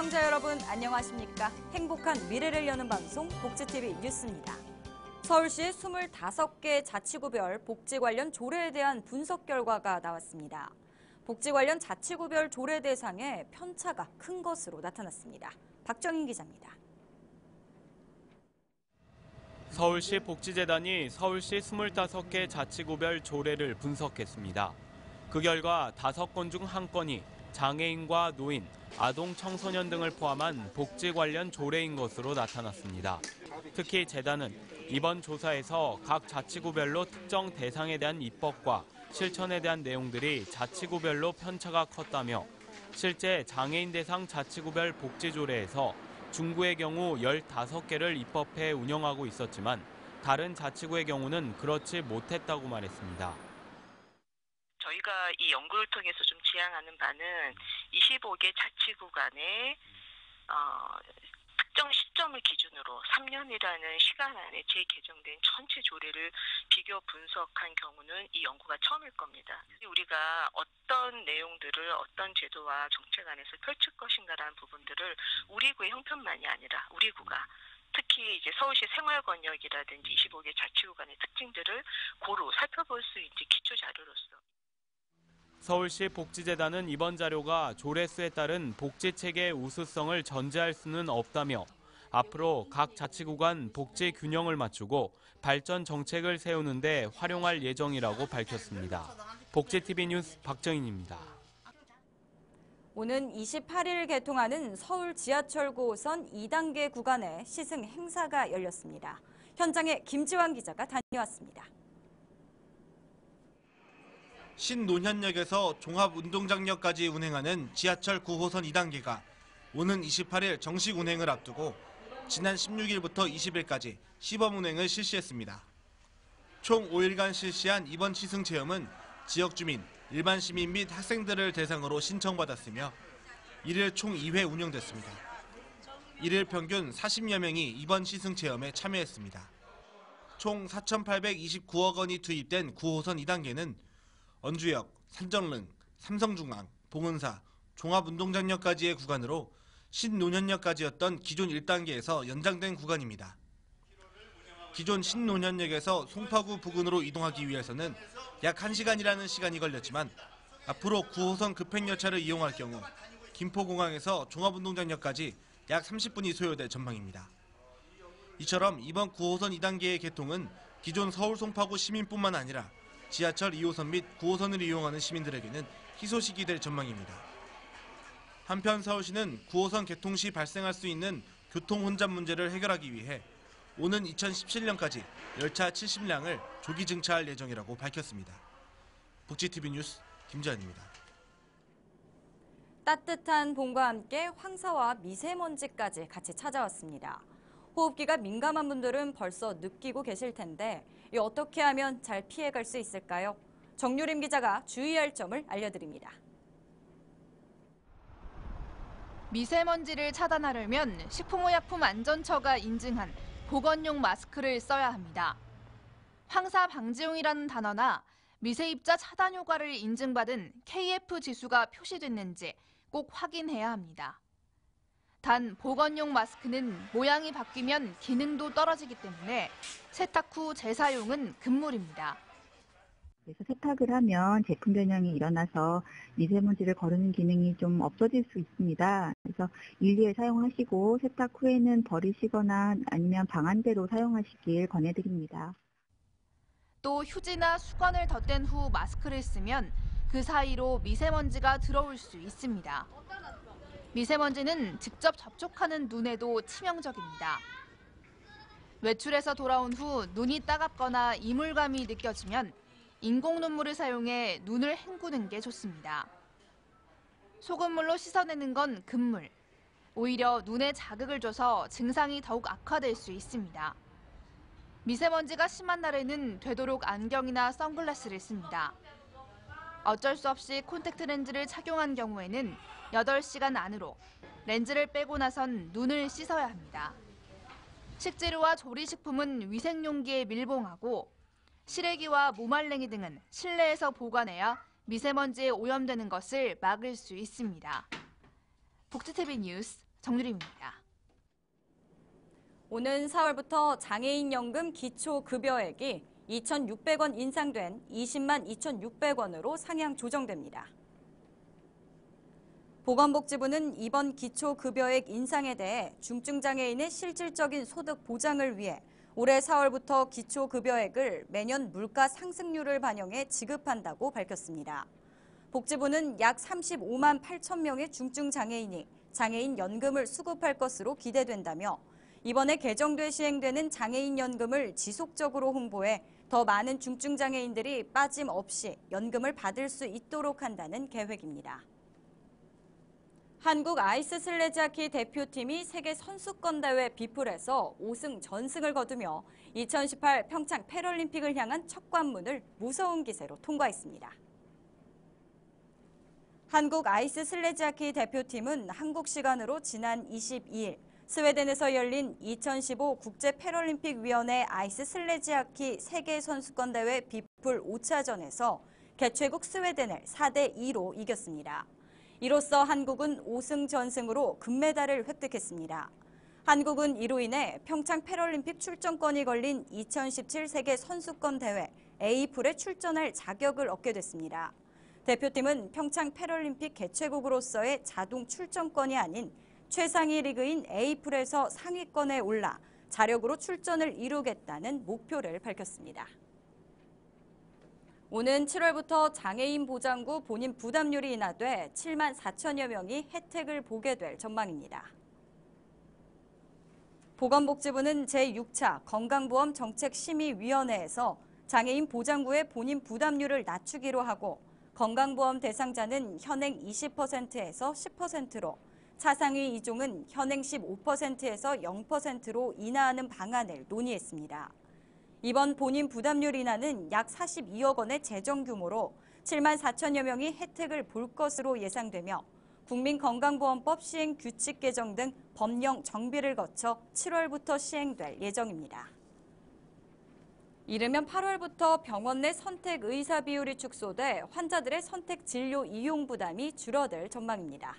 시청자 여러분 안녕하십니까? 행복한 미래를 여는 방송 복지TV 뉴스입니다. 서울시 25개 자치구별 복지 관련 조례에 대한 분석 결과가 나왔습니다. 복지 관련 자치구별 조례 대상에 편차가 큰 것으로 나타났습니다. 박정인 기자입니다. 서울시 복지재단이 서울시 25개 자치구별 조례를 분석했습니다. 그 결과 5건 중 1건이 장애인과 노인, 아동, 청소년 등을 포함한 복지 관련 조례인 것으로 나타났습니다. 특히 재단은 이번 조사에서 각 자치구별로 특정 대상에 대한 입법과 실천에 대한 내용들이 자치구별로 편차가 컸다며 실제 장애인 대상 자치구별 복지조례에서 중구의 경우 15개를 입법해 운영하고 있었지만 다른 자치구의 경우는 그렇지 못했다고 말했습니다. 저희가 이 연구를 통해서 좀 지향하는 바는 25개 자치구 간의 특정 시점을 기준으로 3년이라는 시간 안에 재개정된 전체 조례를 비교 분석한 경우는 이 연구가 처음일 겁니다. 우리가 어떤 내용들을 어떤 제도와 정책 안에서 펼칠 것인가라는 부분들을 우리 구의 형편만이 아니라 우리 구가 특히 이제 서울시 생활권역이라든지 25개 자치구 간의 특징들을 고루 살펴볼 수 있는 기초 자료로서. 서울시 복지재단은 이번 자료가 조례수에 따른 복지체계의 우수성을 전제할 수는 없다며 앞으로 각 자치구 간 복지 균형을 맞추고 발전 정책을 세우는 데 활용할 예정이라고 밝혔습니다. 복지TV 뉴스 박정인입니다. 오는 28일 개통하는 서울 지하철 9호선 2단계 구간에 시승 행사가 열렸습니다. 현장에 김지환 기자가 다녀왔습니다. 신논현역에서 종합운동장역까지 운행하는 지하철 9호선 2단계가 오는 28일 정식 운행을 앞두고 지난 16일부터 20일까지 시범 운행을 실시했습니다. 총 5일간 실시한 이번 시승 체험은 지역 주민, 일반 시민 및 학생들을 대상으로 신청받았으며 이를 총 2회 운영됐습니다. 이를 평균 40여 명이 이번 시승 체험에 참여했습니다. 총 4,829억 원이 투입된 9호선 2단계는 언주역, 산정릉, 삼성중앙, 봉은사, 종합운동장역까지의 구간으로 신논현역까지였던 기존 1단계에서 연장된 구간입니다. 기존 신논현역에서 송파구 부근으로 이동하기 위해서는 약 1시간이라는 시간이 걸렸지만 앞으로 9호선 급행열차를 이용할 경우 김포공항에서 종합운동장역까지 약 30분이 소요될 전망입니다. 이처럼 이번 9호선 2단계의 개통은 기존 서울 송파구 시민뿐만 아니라 지하철 2호선 및 9호선을 이용하는 시민들에게는 희소식이 될 전망입니다. 한편 서울시는 9호선 개통 시 발생할 수 있는 교통 혼잡 문제를 해결하기 위해 오는 2017년까지 열차 70량을 조기 증차할 예정이라고 밝혔습니다. 복지TV 뉴스 김지환입니다. 따뜻한 봄과 함께 황사와 미세먼지까지 같이 찾아왔습니다. 호흡기가 민감한 분들은 벌써 느끼고 계실 텐데 어떻게 하면 잘 피해갈 수 있을까요? 정유림 기자가 주의할 점을 알려드립니다. 미세먼지를 차단하려면 식품의약품안전처가 인증한 보건용 마스크를 써야 합니다. 황사 방지용이라는 단어나 미세입자 차단 효과를 인증받은 KF 지수가 표시됐는지 꼭 확인해야 합니다. 단 보건용 마스크는 모양이 바뀌면 기능도 떨어지기 때문에 세탁 후 재사용은 금물입니다. 그래서 세탁을 하면 제품 변형이 일어나서 미세먼지를 거르는 기능이 좀 없어질 수 있습니다. 그래서 일리에 사용하시고 세탁 후에는 버리시거나 아니면 방한대로 사용하시길 권해드립니다. 또 휴지나 수건을 덧댄 후 마스크를 쓰면 그 사이로 미세먼지가 들어올 수 있습니다. 미세먼지는 직접 접촉하는 눈에도 치명적입니다. 외출해서 돌아온 후 눈이 따갑거나 이물감이 느껴지면 인공 눈물을 사용해 눈을 헹구는 게 좋습니다. 소금물로 씻어내는 건 금물. 오히려 눈에 자극을 줘서 증상이 더욱 악화될 수 있습니다. 미세먼지가 심한 날에는 되도록 안경이나 선글라스를 씁니다. 어쩔 수 없이 콘택트 렌즈를 착용한 경우에는 8시간 안으로 렌즈를 빼고 나선 눈을 씻어야 합니다. 식재료와 조리식품은 위생용기에 밀봉하고 시래기와 무말랭이 등은 실내에서 보관해야 미세먼지에 오염되는 것을 막을 수 있습니다. 복지TV 뉴스 정유림입니다. 오는 4월부터 장애인연금 기초급여액이 2,600원 인상된 20만 2,600원으로 상향 조정됩니다. 보건복지부는 이번 기초급여액 인상에 대해 중증장애인의 실질적인 소득 보장을 위해 올해 4월부터 기초급여액을 매년 물가 상승률을 반영해 지급한다고 밝혔습니다. 복지부는 약 35만 8천 명의 중증장애인이 장애인연금을 수급할 것으로 기대된다며 이번에 개정돼 시행되는 장애인연금을 지속적으로 홍보해 더 많은 중증장애인들이 빠짐없이 연금을 받을 수 있도록 한다는 계획입니다. 한국 아이스 슬래지하키 대표팀이 세계 선수권 대회 비풀에서 5승 전승을 거두며 2018 평창 패럴림픽을 향한 첫 관문을 무서운 기세로 통과했습니다. 한국 아이스 슬래지하키 대표팀은 한국 시간으로 지난 22일 스웨덴에서 열린 2015 국제 패럴림픽 위원회 아이스 슬래지하키 세계 선수권 대회 비풀 5차전에서 개최국 스웨덴을 4대2로 이겼습니다. 이로써 한국은 5승 전승으로 금메달을 획득했습니다. 한국은 이로 인해 평창 패럴림픽 출전권이 걸린 2017 세계 선수권 대회 A풀에 출전할 자격을 얻게 됐습니다. 대표팀은 평창 패럴림픽 개최국으로서의 자동 출전권이 아닌 최상위 리그인 A풀에서 상위권에 올라 자력으로 출전을 이루겠다는 목표를 밝혔습니다. 오는 7월부터 장애인 보장구 본인 부담률이 인하돼 7만 4천여 명이 혜택을 보게 될 전망입니다. 보건복지부는 제6차 건강보험 정책심의위원회에서 장애인 보장구의 본인 부담률을 낮추기로 하고 건강보험 대상자는 현행 20%에서 10%로 차상위 이종은 현행 15%에서 0%로 인하하는 방안을 논의했습니다. 이번 본인 부담률 인하는 약 42억 원의 재정 규모로 7만 4천여 명이 혜택을 볼 것으로 예상되며 국민건강보험법 시행 규칙 개정 등 법령 정비를 거쳐 7월부터 시행될 예정입니다. 이르면 8월부터 병원 내 선택 의사 비율이 축소돼 환자들의 선택 진료 이용 부담이 줄어들 전망입니다.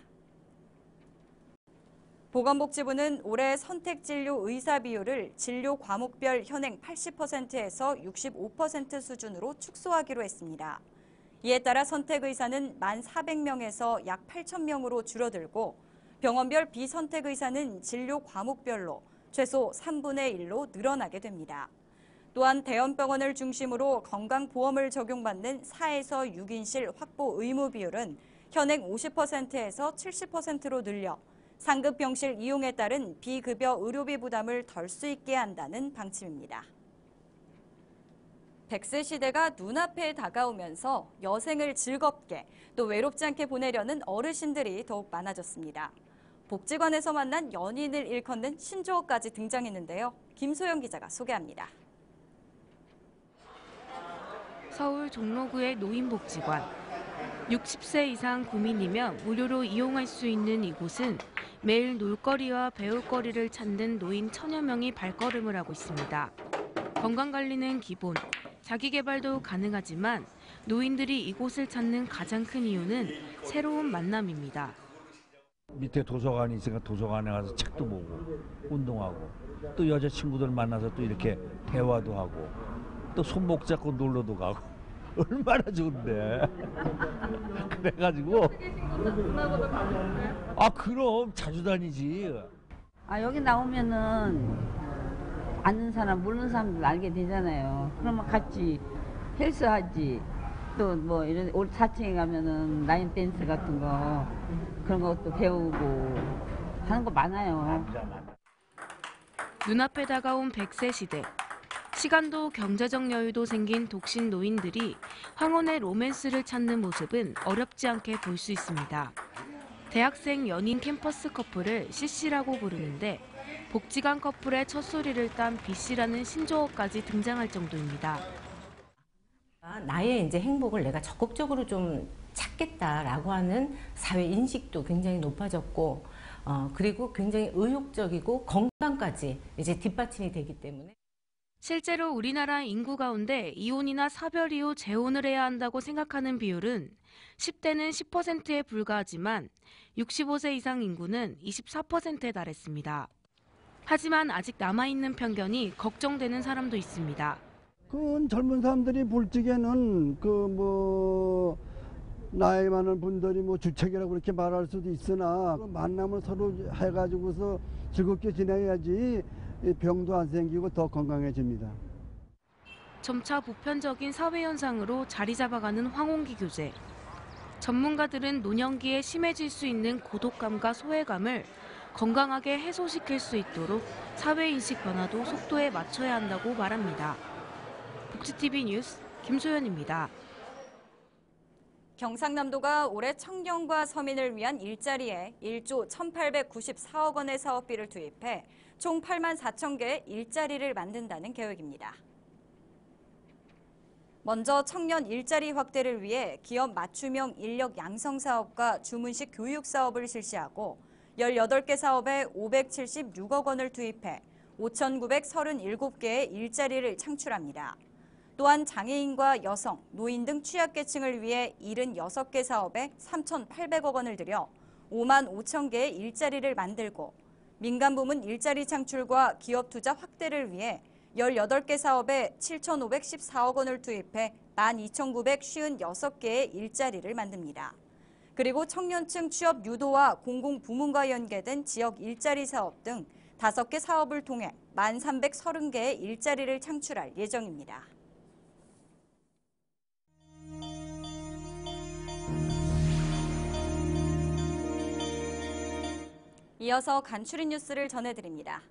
보건복지부는 올해 선택진료 의사 비율을 진료 과목별 현행 80%에서 65% 수준으로 축소하기로 했습니다. 이에 따라 선택의사는 1,400명에서 약 8,000명으로 줄어들고 병원별 비선택의사는 진료 과목별로 최소 3분의 1로 늘어나게 됩니다. 또한 대형병원을 중심으로 건강보험을 적용받는 4에서 6인실 확보 의무 비율은 현행 50%에서 70%로 늘려 상급 병실 이용에 따른 비급여 의료비 부담을 덜 수 있게 한다는 방침입니다. 100세 시대가 눈앞에 다가오면서 여생을 즐겁게 또 외롭지 않게 보내려는 어르신들이 더욱 많아졌습니다. 복지관에서 만난 연인을 일컫는 신조어까지 등장했는데요. 김소영 기자가 소개합니다. 서울 종로구의 노인복지관. 60세 이상 구민이면 무료로 이용할 수 있는 이곳은 매일 놀거리와 배울거리를 찾는 노인 1,000여 명이 발걸음을 하고 있습니다. 건강관리는 기본, 자기개발도 가능하지만 노인들이 이곳을 찾는 가장 큰 이유는 새로운 만남입니다. 밑에 도서관이 있으니까 도서관에 가서 책도 보고 운동하고 또 여자친구들 만나서 또 이렇게 대화도 하고 또 손목 잡고 놀러도 가고 얼마나 좋은데. 그래가지고 그럼 자주 다니지. 여기 나오면은 아는 사람 모르는 사람들 알게 되잖아요. 그러면 같이 헬스하지. 또 뭐 이런 4층에 가면은 라인 댄스 같은 거 그런 것도 배우고 하는 거 많아요. 눈앞에 다가온 100세 시대. 시간도 경제적 여유도 생긴 독신 노인들이 황혼의 로맨스를 찾는 모습은 어렵지 않게 볼 수 있습니다. 대학생 연인 캠퍼스 커플을 CC라고 부르는데 복지관 커플의 첫 소리를 딴 B씨라는 신조어까지 등장할 정도입니다. 나의 이제 행복을 내가 적극적으로 좀 찾겠다라고 하는 사회 인식도 굉장히 높아졌고, 그리고 굉장히 의욕적이고 건강까지 이제 뒷받침이 되기 때문에. 실제로 우리나라 인구 가운데 이혼이나 사별 이후 재혼을 해야 한다고 생각하는 비율은 10대는 10%에 불과하지만 65세 이상 인구는 24%에 달했습니다. 하지만 아직 남아있는 편견이 걱정되는 사람도 있습니다. 그 젊은 사람들이 볼 적에는 나이 많은 분들이 주책이라고 그렇게 말할 수도 있으나 만남을 서로 해가지고서 즐겁게 지내야지 병도 안 생기고 더 건강해집니다. 점차 보편적인 사회 현상으로 자리 잡아가는 황혼기 교제. 전문가들은 노년기에 심해질 수 있는 고독감과 소외감을 건강하게 해소시킬 수 있도록 사회인식 변화도 속도에 맞춰야 한다고 말합니다. 복지TV 뉴스 김소연입니다. 경상남도가 올해 청년과 서민을 위한 일자리에 1조 1,894억 원의 사업비를 투입해 총 8만 4천 개의 일자리를 만든다는 계획입니다. 먼저 청년 일자리 확대를 위해 기업 맞춤형 인력 양성 사업과 주문식 교육 사업을 실시하고 18개 사업에 576억 원을 투입해 5,937개의 일자리를 창출합니다. 또한 장애인과 여성, 노인 등 취약계층을 위해 76개 사업에 3,800억 원을 들여 5만 5천 개의 일자리를 만들고 민간 부문 일자리 창출과 기업 투자 확대를 위해 18개 사업에 7,514억 원을 투입해 12,956개의 일자리를 만듭니다. 그리고 청년층 취업 유도와 공공부문과 연계된 지역 일자리 사업 등 5개 사업을 통해 1,330개의 일자리를 창출할 예정입니다. 이어서 간추린 뉴스를 전해드립니다.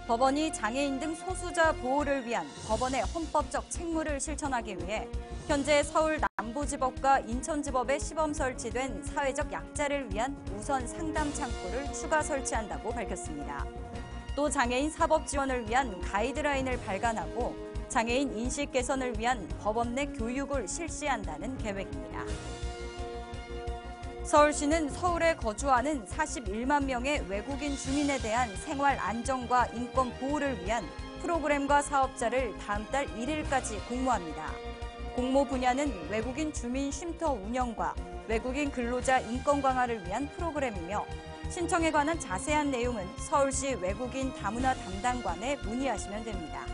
법원이 장애인 등 소수자 보호를 위한 법원의 헌법적 책무를 실천하기 위해 현재 서울 남부지법과 인천지법에 시범 설치된 사회적 약자를 위한 우선 상담 창구를 추가 설치한다고 밝혔습니다. 또 장애인 사법 지원을 위한 가이드라인을 발간하고 장애인 인식 개선을 위한 법원 내 교육을 실시한다는 계획입니다. 서울시는 서울에 거주하는 41만 명의 외국인 주민에 대한 생활 안정과 인권 보호를 위한 프로그램과 사업자를 다음 달 1일까지 공모합니다. 공모 분야는 외국인 주민 쉼터 운영과 외국인 근로자 인권 강화를 위한 프로그램이며 신청에 관한 자세한 내용은 서울시 외국인 다문화 담당관에 문의하시면 됩니다.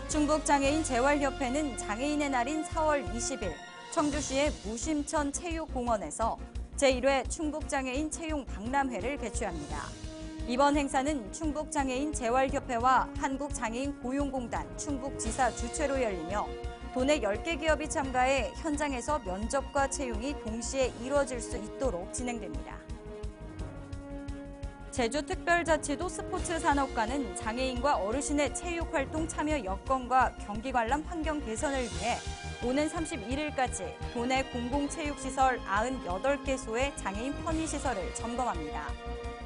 충북장애인 재활협회는 장애인의 날인 4월 20일 청주시의 무심천 체육공원에서 제1회 충북장애인 채용 박람회를 개최합니다. 이번 행사는 충북장애인 재활협회와 한국장애인 고용공단 충북지사 주최로 열리며 도내 10개 기업이 참가해 현장에서 면접과 채용이 동시에 이루어질 수 있도록 진행됩니다. 제주특별자치도 스포츠산업과는 장애인과 어르신의 체육활동 참여 여건과 경기 관람 환경 개선을 위해 오는 31일까지 도내 공공체육시설 98개소의 장애인 편의시설을 점검합니다.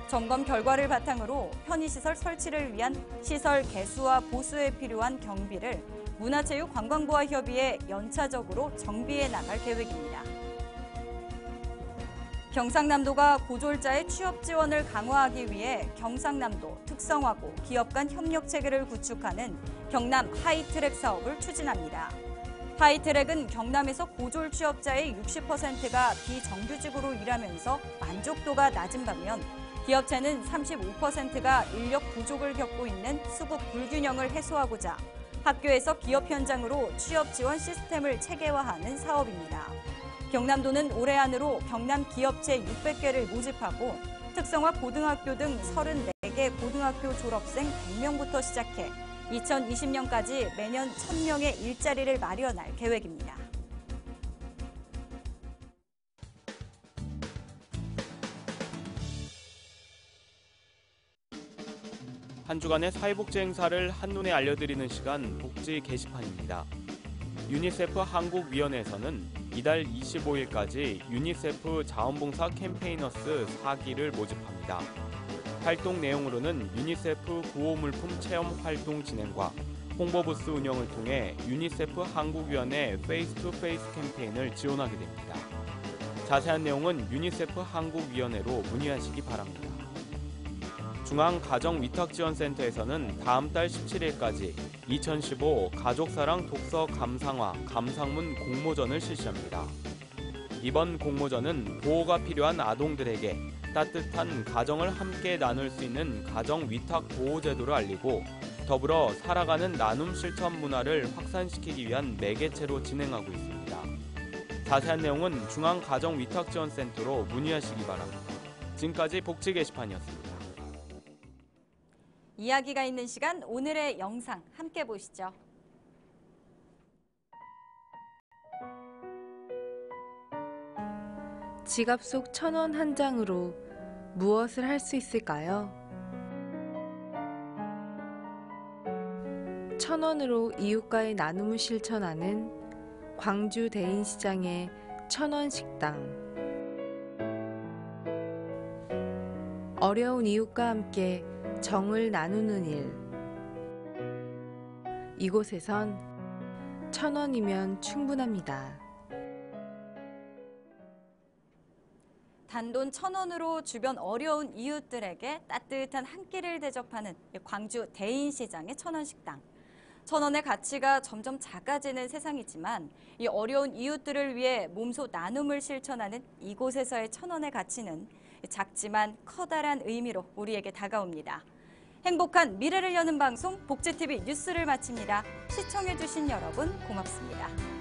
점검 결과를 바탕으로 편의시설 설치를 위한 시설 개수와 보수에 필요한 경비를 문화체육관광부와 협의해 연차적으로 정비해 나갈 계획입니다. 경상남도가 고졸자의 취업 지원을 강화하기 위해 경상남도 특성화고 기업 간 협력 체계를 구축하는 경남 하이트랙 사업을 추진합니다. 하이트랙은 경남에서 고졸 취업자의 60%가 비정규직으로 일하면서 만족도가 낮은 반면 기업체는 35%가 인력 부족을 겪고 있는 수급 불균형을 해소하고자 학교에서 기업 현장으로 취업 지원 시스템을 체계화하는 사업입니다. 경남도는 올해 안으로 경남 기업체 600개를 모집하고 특성화 고등학교 등 34개 고등학교 졸업생 100명부터 시작해 2020년까지 매년 1,000명의 일자리를 마련할 계획입니다. 한 주간의 사회복지 행사를 한눈에 알려드리는 시간 복지 게시판입니다. 유니세프 한국위원회에서는 이달 25일까지 유니세프 자원봉사 캠페이너스 4기를 모집합니다. 활동 내용으로는 유니세프 구호물품 체험 활동 진행과 홍보부스 운영을 통해 유니세프 한국위원회 페이스-투-페이스 캠페인을 지원하게 됩니다. 자세한 내용은 유니세프 한국위원회로 문의하시기 바랍니다. 중앙가정위탁지원센터에서는 다음 달 17일까지 2015 가족사랑 독서 감상화 감상문 공모전을 실시합니다. 이번 공모전은 보호가 필요한 아동들에게 따뜻한 가정을 함께 나눌 수 있는 가정위탁보호제도를 알리고 더불어 살아가는 나눔 실천 문화를 확산시키기 위한 매개체로 진행하고 있습니다. 자세한 내용은 중앙가정위탁지원센터로 문의하시기 바랍니다. 지금까지 복지 게시판이었습니다. 이야기가 있는 시간, 오늘의 영상 함께 보시죠. 지갑 속 1,000원 한 장으로 무엇을 할 수 있을까요? 1,000원으로 이웃과의 나눔을 실천하는 광주 대인시장의 1,000원 식당. 어려운 이웃과 함께 정을 나누는 일. 이곳에선 1,000원이면 충분합니다. 단돈 1,000원으로 주변 어려운 이웃들에게 따뜻한 한 끼를 대접하는 광주 대인시장의 1,000원 식당. 1,000원의 가치가 점점 작아지는 세상이지만 이 어려운 이웃들을 위해 몸소 나눔을 실천하는 이곳에서의 1,000원의 가치는 작지만 커다란 의미로 우리에게 다가옵니다. 행복한 미래를 여는 방송 복지TV 뉴스를 마칩니다. 시청해주신 여러분 고맙습니다.